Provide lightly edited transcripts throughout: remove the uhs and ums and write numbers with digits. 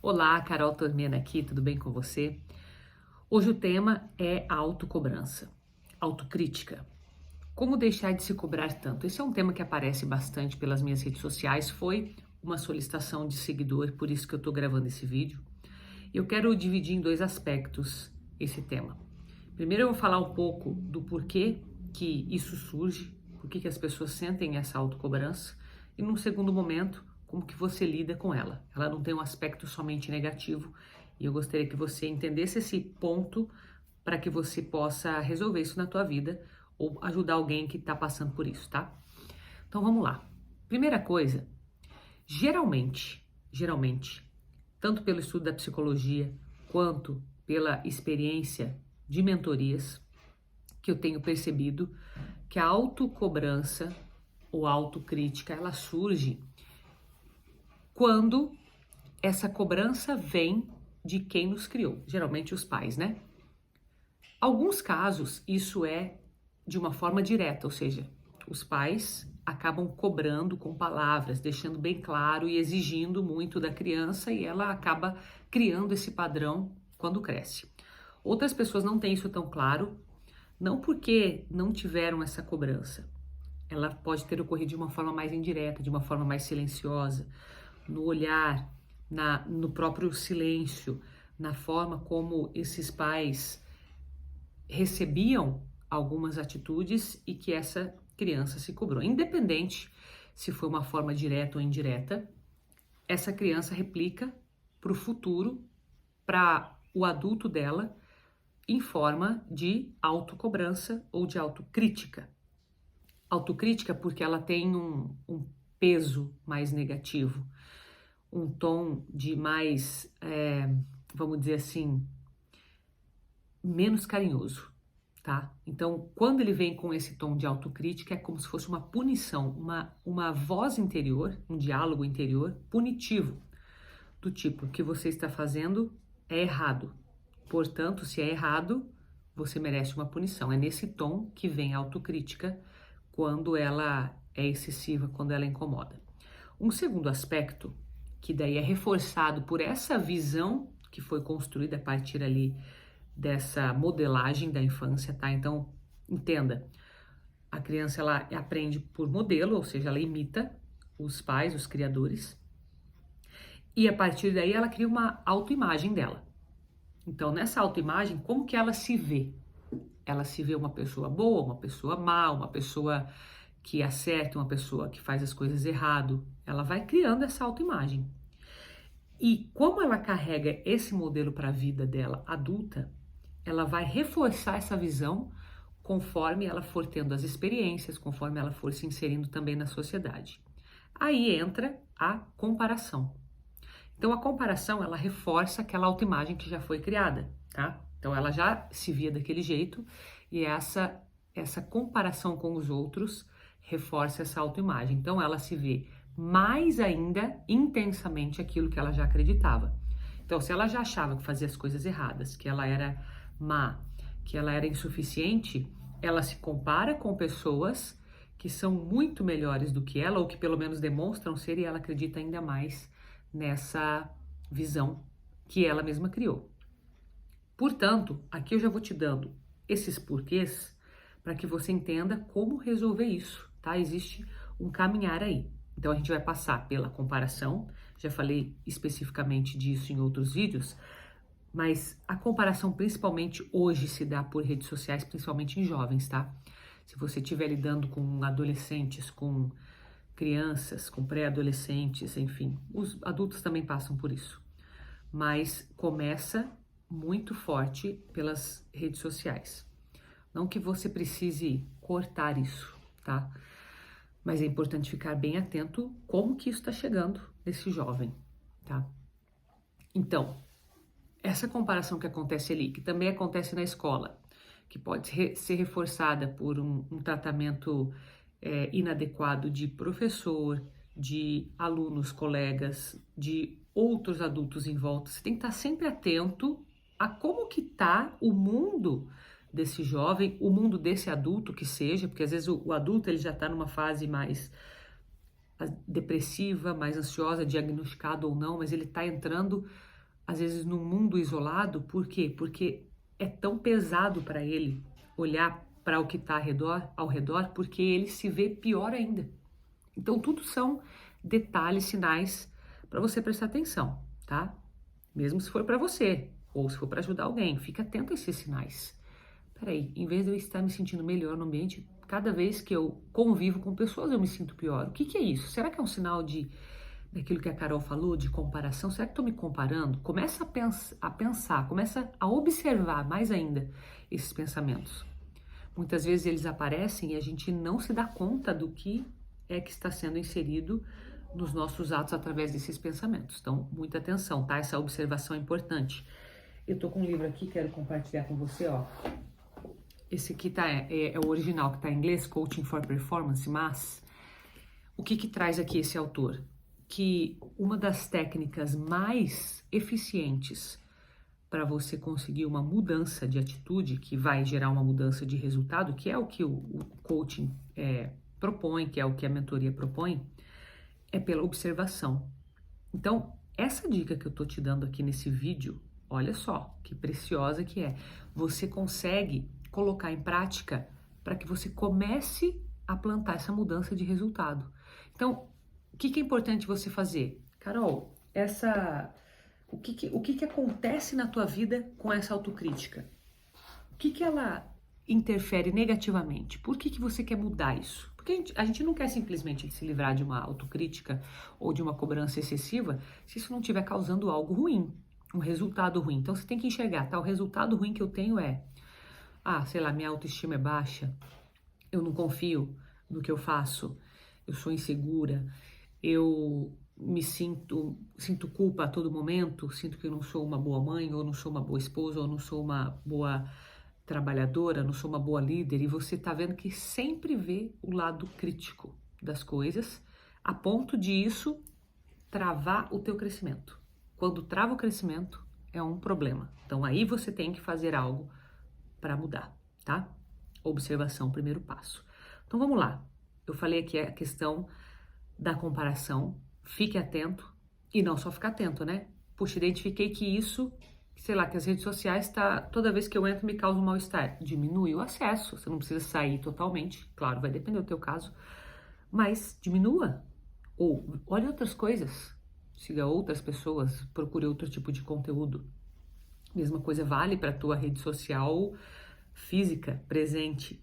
Olá, Carol Tormena aqui, tudo bem com você? Hoje o tema é a autocobrança, autocrítica. Como deixar de se cobrar tanto? Esse é um tema que aparece bastante pelas minhas redes sociais, foi uma solicitação de seguidor, por isso que eu estou gravando esse vídeo. Eu quero dividir em dois aspectos esse tema. Primeiro eu vou falar um pouco do porquê que isso surge, por que as pessoas sentem essa autocobrança, e num segundo momento, como que você lida com ela. Ela não tem um aspecto somente negativo, e eu gostaria que você entendesse esse ponto para que você possa resolver isso na tua vida ou ajudar alguém que está passando por isso, tá? Então vamos lá. Primeira coisa, geralmente, tanto pelo estudo da psicologia quanto pela experiência de mentorias, que eu tenho percebido que a autocobrança ou autocrítica, ela surge quando essa cobrança vem de quem nos criou, geralmente os pais, né? Alguns casos isso é de uma forma direta, ou seja, os pais acabam cobrando com palavras, deixando bem claro e exigindo muito da criança e ela acaba criando esse padrão quando cresce. Outras pessoas não têm isso tão claro, não porque não tiveram essa cobrança. Ela pode ter ocorrido de uma forma mais indireta, de uma forma mais silenciosa, no olhar, no próprio silêncio, na forma como esses pais recebiam algumas atitudes e que essa criança se cobrou. Independente se foi uma forma direta ou indireta, essa criança replica para o futuro, para o adulto dela, em forma de autocobrança ou de autocrítica. Autocrítica porque ela tem um peso mais negativo, um tom de mais, vamos dizer assim, menos carinhoso, tá? Então, quando ele vem com esse tom de autocrítica, é como se fosse uma punição, uma voz interior, um diálogo interior punitivo, do tipo, o que você está fazendo é errado. Portanto, se é errado, você merece uma punição. É nesse tom que vem a autocrítica quando ela é excessiva, quando ela incomoda. Um segundo aspecto, que daí é reforçado por essa visão que foi construída a partir ali dessa modelagem da infância, tá? Então, entenda, a criança ela aprende por modelo, ou seja, ela imita os pais, os criadores, e a partir daí ela cria uma autoimagem dela. Então, nessa autoimagem, como que ela se vê? Ela se vê uma pessoa boa, uma pessoa má, uma pessoa que acerta, uma pessoa que faz as coisas errado. Ela vai criando essa autoimagem. E como ela carrega esse modelo para a vida dela adulta, ela vai reforçar essa visão conforme ela for tendo as experiências, conforme ela for se inserindo também na sociedade. Aí entra a comparação. Então a comparação, ela reforça aquela autoimagem que já foi criada, tá? Então ela já se via daquele jeito e essa comparação com os outros reforça essa autoimagem. Então ela se vê mais ainda intensamente aquilo que ela já acreditava. Então se ela já achava que fazia as coisas erradas, que ela era má, que ela era insuficiente, ela se compara com pessoas que são muito melhores do que ela ou que pelo menos demonstram ser e ela acredita ainda mais nessa visão que ela mesma criou. Portanto, aqui eu já vou te dando esses porquês para que você entenda como resolver isso, tá? Existe um caminhar aí. Então a gente vai passar pela comparação, já falei especificamente disso em outros vídeos, mas a comparação principalmente hoje se dá por redes sociais, principalmente em jovens, tá? Se você estiver lidando com adolescentes, com crianças, com pré-adolescentes, enfim, os adultos também passam por isso. Mas começa muito forte pelas redes sociais. Não que você precise cortar isso, tá? Mas é importante ficar bem atento como que isso está chegando nesse jovem, tá? Então, essa comparação que acontece ali, que também acontece na escola, que pode ser reforçada por um tratamento inadequado de professor, de alunos, colegas, de outros adultos em volta. Você tem que estar sempre atento a como que está o mundo desse jovem, o mundo desse adulto que seja, porque às vezes o adulto ele já está numa fase mais depressiva, mais ansiosa, diagnosticado ou não, mas ele está entrando às vezes num mundo isolado, por quê? Porque é tão pesado para ele olhar para o que está ao redor, porque ele se vê pior ainda. Então, tudo são detalhes, sinais para você prestar atenção, tá? Mesmo se for para você ou se for para ajudar alguém, fica atento a esses sinais. Peraí, em vez de eu estar me sentindo melhor no ambiente, cada vez que eu convivo com pessoas eu me sinto pior. O que que é isso? Será que é um sinal daquilo que a Carol falou, de comparação? Será que estou me comparando? Começa a pensar, começa a observar mais ainda esses pensamentos. Muitas vezes eles aparecem e a gente não se dá conta do que é que está sendo inserido nos nossos atos através desses pensamentos. Então, muita atenção, tá? Essa observação é importante. Eu tô com um livro aqui, quero compartilhar com você, ó. Esse aqui é o original, que tá em inglês, Coaching for Performance, mas o que traz aqui esse autor? Que uma das técnicas mais eficientes para você conseguir uma mudança de atitude, que vai gerar uma mudança de resultado, que é o que o coaching propõe, que é o que a mentoria propõe, é pela observação. Então, essa dica que eu tô te dando aqui nesse vídeo, olha só que preciosa que é. Você consegue colocar em prática para que você comece a plantar essa mudança de resultado. Então, o que é importante você fazer? Carol, o que acontece na tua vida com essa autocrítica? O que ela interfere negativamente? Por que você quer mudar isso? Porque a gente não quer simplesmente se livrar de uma autocrítica ou de uma cobrança excessiva se isso não estiver causando algo ruim, um resultado ruim. Então você tem que enxergar, tá? O resultado ruim que eu tenho é, sei lá, minha autoestima é baixa, eu não confio no que eu faço, eu sou insegura, eu me sinto culpa a todo momento, sinto que eu não sou uma boa mãe, ou não sou uma boa esposa, ou não sou uma boa trabalhadora, não sou uma boa líder, e você tá vendo que sempre vê o lado crítico das coisas, a ponto de isso travar o teu crescimento. Quando trava o crescimento, é um problema. Então aí você tem que fazer algo para mudar, tá? Observação, primeiro passo. Então vamos lá. Eu falei aqui a questão da comparação. Fique atento e não só ficar atento, né? Puxa, identifiquei que isso, sei lá, que as redes sociais toda vez que eu entro me causa um mal-estar. Diminui o acesso, você não precisa sair totalmente, claro, vai depender do teu caso, mas diminua. Ou olhe outras coisas, siga outras pessoas, procure outro tipo de conteúdo. Mesma coisa vale para a tua rede social física, presente.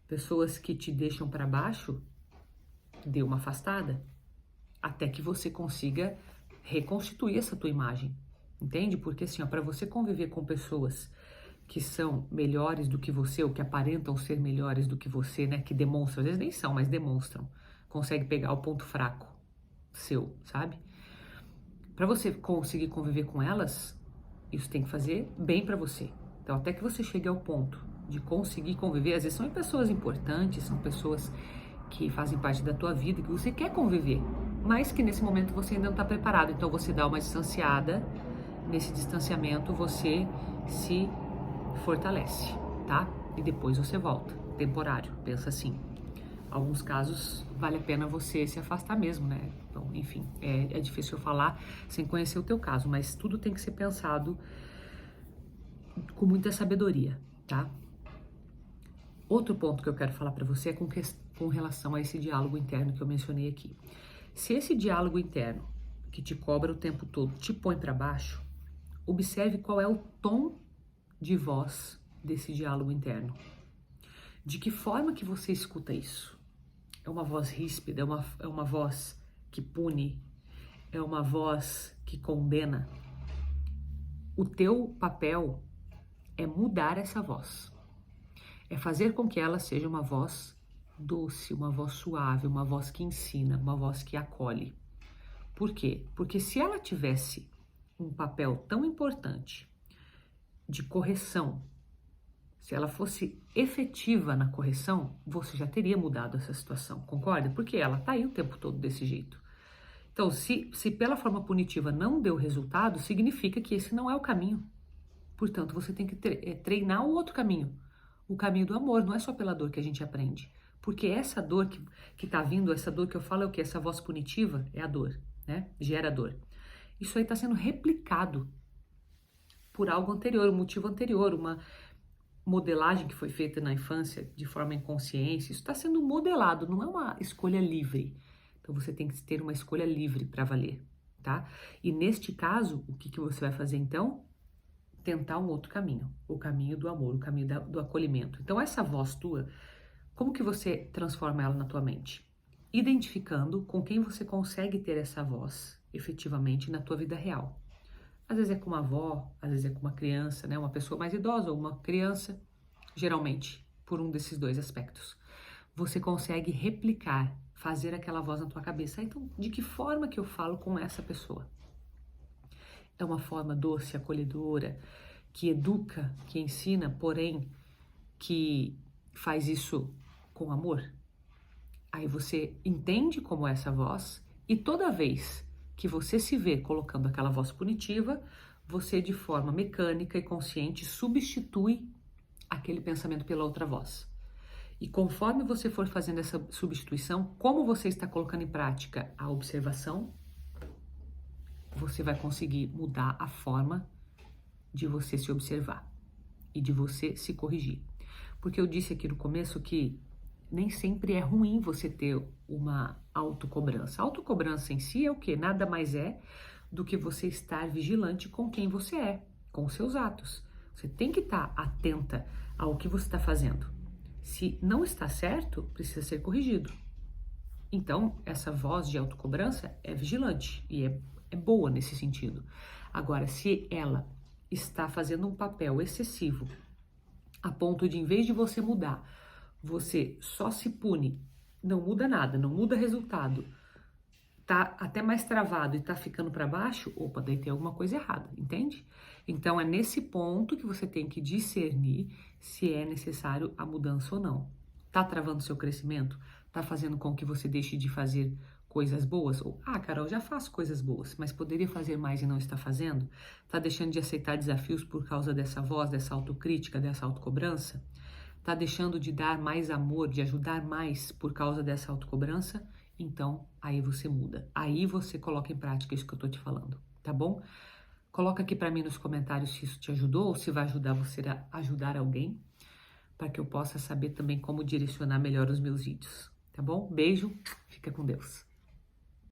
Pessoas que te deixam para baixo, dê uma afastada, até que você consiga reconstituir essa tua imagem, entende? Porque assim, para você conviver com pessoas que são melhores do que você, ou que aparentam ser melhores do que você, né? Que demonstram, às vezes nem são, mas demonstram, consegue pegar o ponto fraco seu, sabe? Para você conseguir conviver com elas, isso tem que fazer bem para você. Então, até que você chegue ao ponto de conseguir conviver, às vezes são pessoas importantes, são pessoas que fazem parte da tua vida, que você quer conviver, mas que nesse momento você ainda não está preparado. Então você dá uma distanciada, nesse distanciamento você se fortalece, tá? E depois você volta, temporário, pensa assim. Alguns casos vale a pena você se afastar mesmo, né? Então, enfim, é difícil eu falar sem conhecer o teu caso, mas tudo tem que ser pensado com muita sabedoria, tá? Outro ponto que eu quero falar para você é com relação a esse diálogo interno que eu mencionei aqui. Se esse diálogo interno que te cobra o tempo todo te põe para baixo, observe qual é o tom de voz desse diálogo interno. De que forma que você escuta isso? É uma voz ríspida, é uma voz que pune, é uma voz que condena. O teu papel é mudar essa voz. É fazer com que ela seja uma voz doce, uma voz suave, uma voz que ensina, uma voz que acolhe. Por quê? Porque se ela tivesse um papel tão importante de correção, se ela fosse efetiva na correção, você já teria mudado essa situação, concorda? Porque ela tá aí o tempo todo desse jeito. Então, se pela forma punitiva não deu resultado, significa que esse não é o caminho. Portanto, você tem que treinar o outro caminho, o caminho do amor. Não é só pela dor que a gente aprende. Porque essa dor que tá vindo, essa dor que eu falo é o quê? Essa voz punitiva é a dor, né? Gera dor. Isso aí tá sendo replicado por algo anterior, um motivo anterior, uma modelagem que foi feita na infância de forma inconsciente. Isso está sendo modelado, não é uma escolha livre. Então você tem que ter uma escolha livre para valer, tá? E neste caso, o que que você vai fazer então? Tentar um outro caminho, o caminho do amor, o caminho do acolhimento. Então essa voz tua, como que você transforma ela na tua mente? Identificando com quem você consegue ter essa voz efetivamente na tua vida real. Às vezes é com uma avó, às vezes é com uma criança, né? Uma pessoa mais idosa ou uma criança, geralmente por um desses dois aspectos. Você consegue replicar, fazer aquela voz na tua cabeça. Então, de que forma que eu falo com essa pessoa? É uma forma doce, acolhedora, que educa, que ensina, porém, que faz isso com amor? Aí você entende como é essa voz e toda vez que você se vê colocando aquela voz punitiva, você de forma mecânica e consciente substitui aquele pensamento pela outra voz. E conforme você for fazendo essa substituição, como você está colocando em prática a observação, você vai conseguir mudar a forma de você se observar e de você se corrigir. Porque eu disse aqui no começo que nem sempre é ruim você ter uma autocobrança. A autocobrança em si é o quê? Nada mais é do que você estar vigilante com quem você é, com os seus atos. Você tem que estar atenta ao que você está fazendo. Se não está certo, precisa ser corrigido. Então, essa voz de autocobrança é vigilante e é boa nesse sentido. Agora, se ela está fazendo um papel excessivo, a ponto de, em vez de você mudar, você só se pune, não muda nada, não muda resultado, tá até mais travado e tá ficando para baixo, opa, daí tem alguma coisa errada, entende? Então é nesse ponto que você tem que discernir se é necessário a mudança ou não. Tá travando seu crescimento? Tá fazendo com que você deixe de fazer coisas boas? Ou, Carol, já faço coisas boas, mas poderia fazer mais e não está fazendo? Tá deixando de aceitar desafios por causa dessa voz, dessa autocrítica, dessa autocobrança? Tá deixando de dar mais amor, de ajudar mais por causa dessa autocobrança? Então, aí você muda. Aí você coloca em prática isso que eu tô te falando, tá bom? Coloca aqui para mim nos comentários se isso te ajudou ou se vai ajudar você a ajudar alguém, para que eu possa saber também como direcionar melhor os meus vídeos, tá bom? Beijo, fica com Deus.